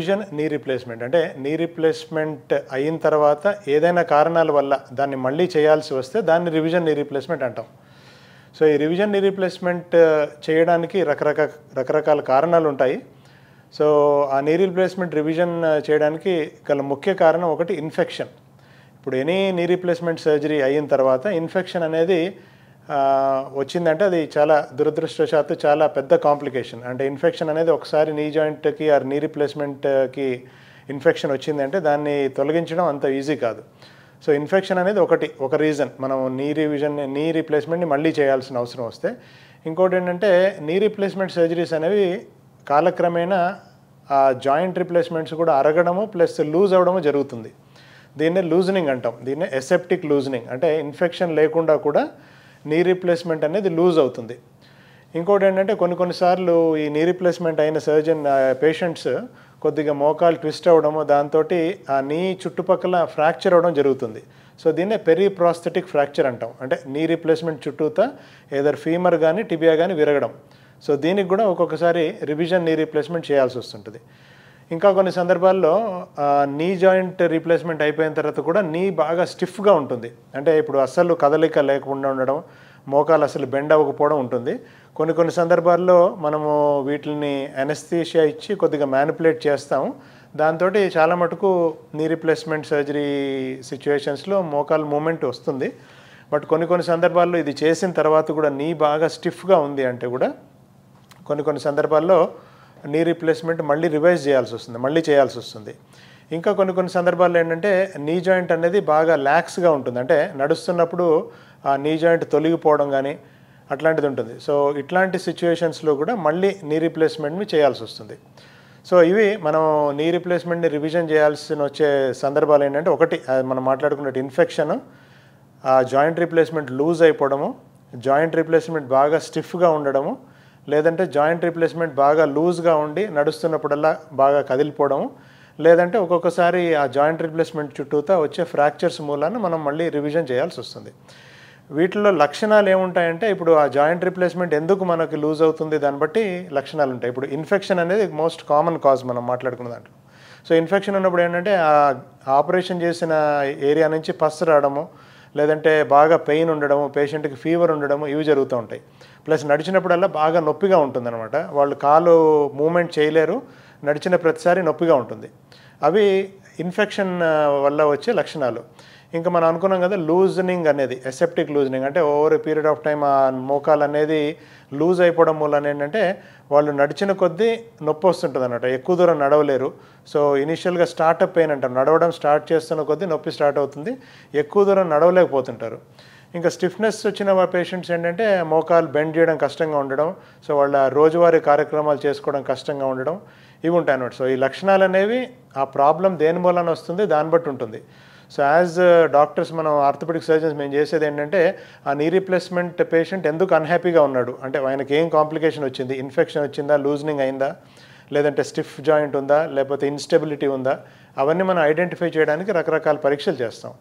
Revision knee replacement అంటే knee replacement అయిన తర్వాత ఏదైనా కారణాల వల్ల దాన్ని మళ్ళీ చేయాల్సి వస్తే దాన్ని రివిజన్ నీ రీప్లేస్మెంట్ అంటాం. సో ఈ రివిజన్ నీ రీప్లేస్మెంట్ చేయడానికి రకరకాల కారణాలు ఉంటాయి. సో ఆ నీ రీప్లేస్మెంట్ రివిజన్ చేయడానికి గల ముఖ్య కారణం ఒకటి ఇన్ఫెక్షన్. ఇప్పుడు ఎనీ నీ రీప్లేస్మెంట్ సర్జరీ అయిన తర్వాత ఇన్ఫెక్షన్ అనేది వచ్చిందంటే అది చాలా దురదృష్టవశాత్తు చాలా పెద్ద కాంప్లికేషన్. అంటే ఇన్ఫెక్షన్ అనేది ఒకసారి నీ జాయింట్కి ఆ నీ రీప్లేస్మెంట్కి ఇన్ఫెక్షన్ వచ్చిందంటే దాన్ని తొలగించడం అంత ఈజీ కాదు. సో ఇన్ఫెక్షన్ అనేది ఒక రీజన్ మనం నీ రీప్లేస్మెంట్ని మళ్ళీ చేయాల్సిన అవసరం వస్తే. ఇంకోటి ఏంటంటే నీ రీప్లేస్మెంట్ సర్జరీస్ అనేవి కాలక్రమేణా ఆ జాయింట్ రీప్లేస్మెంట్స్ కూడా అరగడము ప్లస్ లూజ్ అవ్వడము జరుగుతుంది. దీన్నే లూజనింగ్ అంటాం. దీన్నే ఎసెప్టిక్ లూజనింగ్ అంటే ఇన్ఫెక్షన్ లేకుండా కూడా నీ రీప్లేస్మెంట్ అనేది లూజ్ అవుతుంది. ఇంకోటి ఏంటంటే కొన్నిసార్లు ఈ నీ రీప్లేస్మెంట్ అయిన పేషెంట్స్ కొద్దిగా మోకాలు ట్విస్ట్ అవ్వడము దాంతో ఆ నీ చుట్టుపక్కల ఫ్రాక్చర్ అవ్వడం జరుగుతుంది. సో దీన్నే పెరిప్రాస్థెటిక్ ఫ్రాక్చర్ అంటాం. అంటే నీ రీప్లేస్మెంట్ చుట్టూతా ఏదర్ ఫీమర్ కానీ టిబియా కానీ విరగడం. సో దీనికి కూడా ఒక్కొక్కసారి రివిజన్ నీ రీప్లేస్మెంట్ చేయాల్సి వస్తుంటుంది. ఇంకా కొన్ని సందర్భాల్లో నీ జాయింట్ రీప్లేస్మెంట్ అయిపోయిన తర్వాత కూడా నీ బాగా స్టిఫ్గా ఉంటుంది. అంటే ఇప్పుడు అస్సలు కదలిక లేకుండా ఉండడం, మోకాలు అసలు బెండ్ అవ్వకపోవడం ఉంటుంది. కొన్ని సందర్భాల్లో మనము వీటిని అనెస్థీషియా ఇచ్చి కొద్దిగా మ్యానిపులేట్ చేస్తాము. దాంతో చాలా మటుకు నీ రీప్లేస్మెంట్ సర్జరీ సిచ్యువేషన్స్లో మోకాలు మూమెంట్ వస్తుంది. బట్ కొన్ని సందర్భాల్లో ఇది చేసిన తర్వాత కూడా నీ బాగా స్టిఫ్గా ఉంది అంటే కూడా కొన్ని సందర్భాల్లో నీ రీప్లేస్మెంట్ మళ్ళీ రివైజ్ చేయాల్సి వస్తుంది. ఇంకా కొన్ని సందర్భాల్లో ఏంటంటే నీ జాయింట్ అనేది బాగా ల్యాక్స్గా ఉంటుంది. అంటే నడుస్తున్నప్పుడు ఆ నీ జాయింట్ తొలగిపోవడం కానీ అట్లాంటిది ఉంటుంది. సో ఇట్లాంటి సిచ్యువేషన్స్లో కూడా మళ్ళీ నీ రీప్లేస్మెంట్ని చేయాల్సి వస్తుంది. సో ఇవి మనం నీ రీప్లేస్మెంట్ని రివిజన్ వచ్చే సందర్భాలు ఏంటంటే ఒకటి మనం మాట్లాడుకున్నట్టు ఇన్ఫెక్షన్, ఆ జాయింట్ రీప్లేస్మెంట్ లూజ్ అయిపోవడము, జాయింట్ రీప్లేస్మెంట్ బాగా స్టిఫ్గా ఉండడము, లేదంటే జాయింట్ రీప్లేస్మెంట్ బాగా లూజ్గా ఉండి నడుస్తున్నప్పుడల్లా బాగా కదిలిపోవడము, లేదంటే ఒక్కొక్కసారి ఆ జాయింట్ రీప్లేస్మెంట్ చుట్టూతా వచ్చే ఫ్రాక్చర్స్ మూలాన మనం మళ్ళీ రివిజన్ చేయాల్సి వస్తుంది. వీటిలో లక్షణాలు ఏముంటాయంటే ఇప్పుడు ఆ జాయింట్ రీప్లేస్మెంట్ ఎందుకు మనకి లూజ్ అవుతుంది దాన్ని బట్టి లక్షణాలు ఉంటాయి. ఇప్పుడు ఇన్ఫెక్షన్ అనేది మోస్ట్ కామన్ కాజ్ మనం మాట్లాడుకున్న దాంట్లో. సో ఇన్ఫెక్షన్ ఉన్నప్పుడు ఏంటంటే ఆ ఆపరేషన్ చేసిన ఏరియా నుంచి పస్ రావడము, లేదంటే బాగా పెయిన్ ఉండడము, పేషెంట్కి ఫీవర్ ఉండడము ఇవి జరుగుతూ ఉంటాయి. ప్లస్ నడిచినప్పుడల్లా బాగా నొప్పిగా ఉంటుందన్నమాట. వాళ్ళు కాలు మూమెంట్ చేయలేరు, నడిచిన ప్రతిసారి నొప్పిగా ఉంటుంది. అవి ఇన్ఫెక్షన్ వల్ల వచ్చే లక్షణాలు. ఇంకా మనం అనుకున్నాం కదా లూజనింగ్ అనేది, ఎసెప్టిక్ లూజనింగ్ అంటే over a period of time ఆ మోకాలు అనేది లూజ్ అయిపోవడం వల్ల ఏంటంటే వాళ్ళు నడిచిన కొద్దీ నొప్పి వస్తుంటుంది అన్నమాట. ఎక్కువ దూరం నడవలేరు. సో ఇనిషియల్గా స్టార్టప్ పెయిన్ అంటారు, నడవడం స్టార్ట్ చేస్తున్న కొద్దీ నొప్పి స్టార్ట్ అవుతుంది, ఎక్కువ దూరం నడవలేకపోతుంటారు. ఇంకా స్టిఫ్నెస్ వచ్చిన పేషెంట్స్ ఏంటంటే మోకాలు బెండ్ చేయడం కష్టంగా ఉండడం, సో వాళ్ళ రోజువారీ కార్యక్రమాలు చేసుకోవడం కష్టంగా ఉండడం ఇవి ఉంటాయి అన్నమాట. సో ఈ లక్షణాలు అనేవి ఆ ప్రాబ్లం దేని మూలన వస్తుంది దాన్ని బట్టి ఉంటుంది. సో యాజ్ డాక్టర్స్ మనం ఆర్థోపెడిక్ సర్జన్స్ మేము చేసేది ఏంటంటే ఆ నీ రీప్లేస్మెంట్ పేషెంట్ ఎందుకు అన్హ్యాపీగా ఉన్నాడు, అంటే ఆయనకి ఏం కాంప్లికేషన్ వచ్చింది, ఇన్ఫెక్షన్ వచ్చిందా, లూజనింగ్ అయిందా, లేదంటే స్టిఫ్ జాయింట్ ఉందా, లేకపోతే ఇన్స్టెబిలిటీ ఉందా, అవన్నీ మనం ఐడెంటిఫై చేయడానికి రకరకాల పరీక్షలు చేస్తాం.